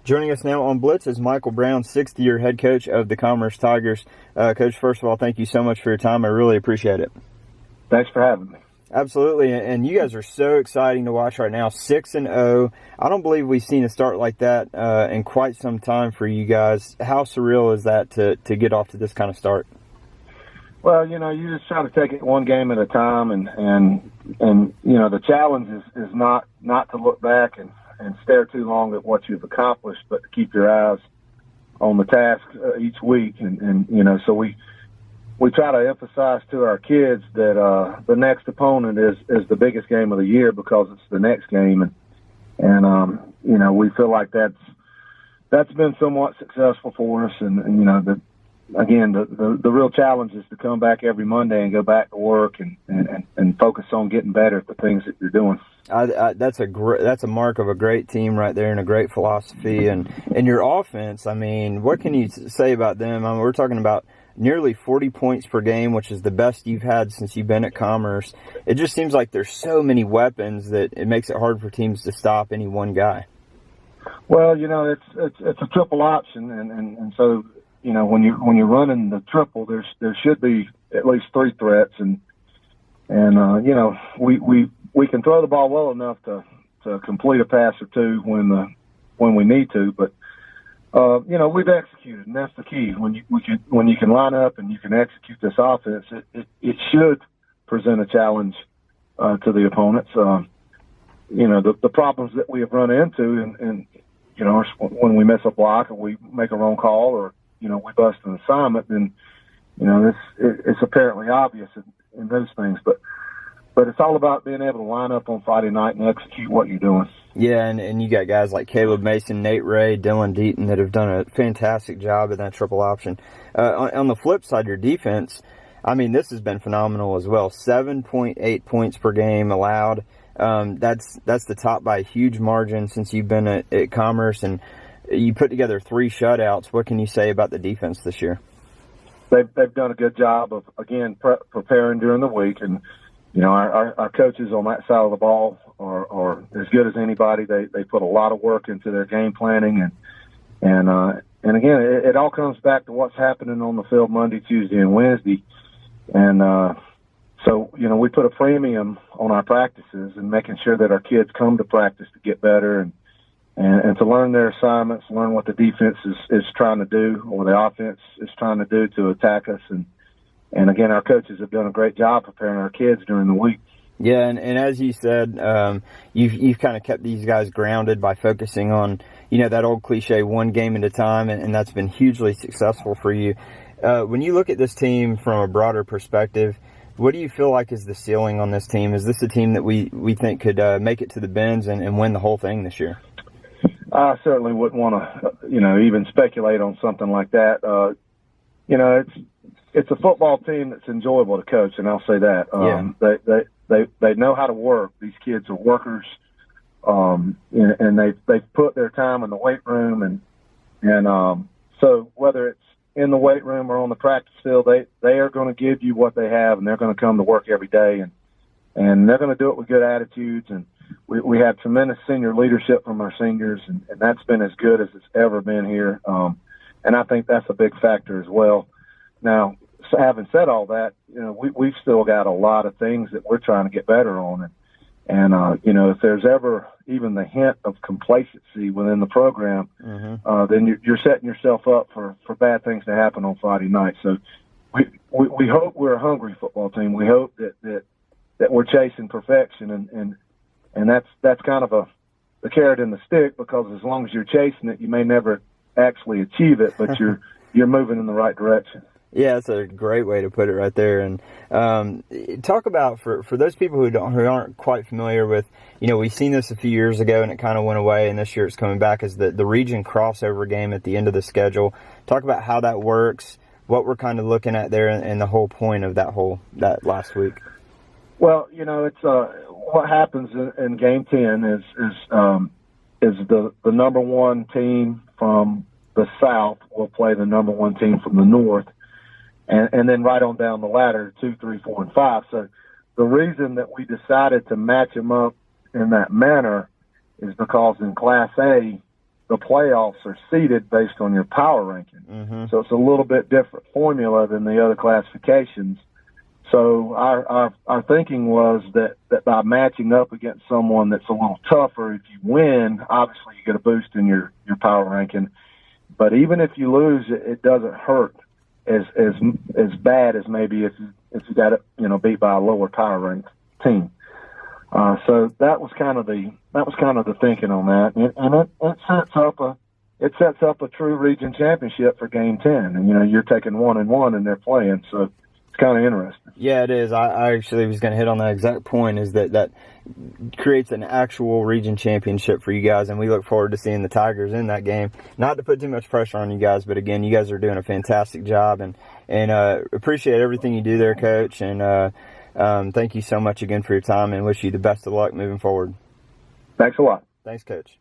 Joining us now on Blitz is Michael Brown, sixth-year head coach of the Commerce Tigers. Coach, first of all, thank you so much for your time. I really appreciate it. Thanks for having me. Absolutely, and you guys are so exciting to watch right now. 6-0. I don't believe we've seen a start like that in quite some time for you guys. How surreal is that to get off to this kind of start? Well, you just try to take it one game at a time, and the challenge is not to look back and stare too long at what you've accomplished, but to keep your eyes on the task each week. And so we try to emphasize to our kids that the next opponent is the biggest game of the year because it's the next game. And we feel like that's been somewhat successful for us. And the real challenge is to come back every Monday and go back to work and focus on getting better at the things that you're doing. That's a mark of a great team right there and a great philosophy. And your offense, I mean, what can you say about them? I mean, we're talking about nearly 40 points per game, which is the best you've had since you've been at Commerce. It just seems like there's so many weapons that it makes it hard for teams to stop any one guy. Well, it's a triple option, and so when you're running the triple, there should be at least three threats, and we can throw the ball well enough to complete a pass or two when we need to, but we've executed, and that's the key. When you can line up and you can execute this offense, it should present a challenge to the opponents. The problems that we have run into, and when we miss a block or we make a wrong call or we bust an assignment, then it's apparently obvious in those things, but it's all about being able to line up on Friday night and execute what you're doing. Yeah, and you got guys like Caleb Mason, Nate Ray, Dylan Deaton that have done a fantastic job in that triple option. On the flip side, your defense, I mean, this has been phenomenal as well. 7.8 points per game allowed. That's the top by a huge margin since you've been at Commerce, and you put together 3 shutouts. What can you say about the defense this year? They've done a good job of, again, preparing during the week, and our coaches on that side of the ball are as good as anybody. They put a lot of work into their game planning, and again, it all comes back to what's happening on the field Monday, Tuesday, and Wednesday, and so we put a premium on our practices and making sure that our kids come to practice to get better and to learn their assignments, learn what the defense is trying to do or the offense is trying to do to attack us. And again, our coaches have done a great job preparing our kids during the week. Yeah, and as you said, you've kind of kept these guys grounded by focusing on, that old cliche, one game at a time, and that's been hugely successful for you. When you look at this team from a broader perspective, what do you feel like is the ceiling on this team? Is this a team that we think could make it to the Benz and win the whole thing this year? I certainly wouldn't want to, even speculate on something like that. It's a football team that's enjoyable to coach, and I'll say that. They know how to work. These kids are workers, and they've put their time in the weight room, and so whether it's in the weight room or on the practice field, they are going to give you what they have, and they're going to come to work every day, and they're going to do it with good attitudes. And we have tremendous senior leadership from our seniors, and that's been as good as it's ever been here. And I think that's a big factor as well. Now, having said all that, we've still got a lot of things that we're trying to get better on. And if there's ever even the hint of complacency within the program, then you're setting yourself up for bad things to happen on Friday night. So we hope we're a hungry football team. We hope that we're chasing perfection, and that's kind of the carrot and the stick, because as long as you're chasing it, you may never actually achieve it, but you're moving in the right direction. Yeah, that's a great way to put it right there. And talk about, for those people who aren't quite familiar with, we've seen this a few years ago and it kind of went away, and this year it's coming back, is the region crossover game at the end of the schedule. Talk about how that works, what we're kind of looking at there, and the whole point of that last week. Well, it's what happens in Game 10 is the number one team from the South will play the number one team from the North. And then right on down the ladder, 2, 3, 4, and 5. So the reason that we decided to match them up in that manner is because in Class A, the playoffs are seeded based on your power ranking. Mm-hmm. So it's a little bit different formula than the other classifications. So our thinking was that by matching up against someone that's a little tougher, if you win, obviously you get a boost in your power ranking. But even if you lose, it doesn't hurt as bad as maybe if you got it, beat by a lower power ranked team. So that was kind of the thinking on that, and it sets up a true region championship for Game 10, and you're taking 1-1 and they're playing, so it's kind of interesting. Yeah, it is. I actually was going to hit on that exact point, is that creates an actual region championship for you guys, and we look forward to seeing the Tigers in that game. Not to put too much pressure on you guys, but again, you guys are doing a fantastic job, and appreciate everything you do there, Coach, and thank you so much again for your time, and wish you the best of luck moving forward. Thanks a lot. Thanks, Coach.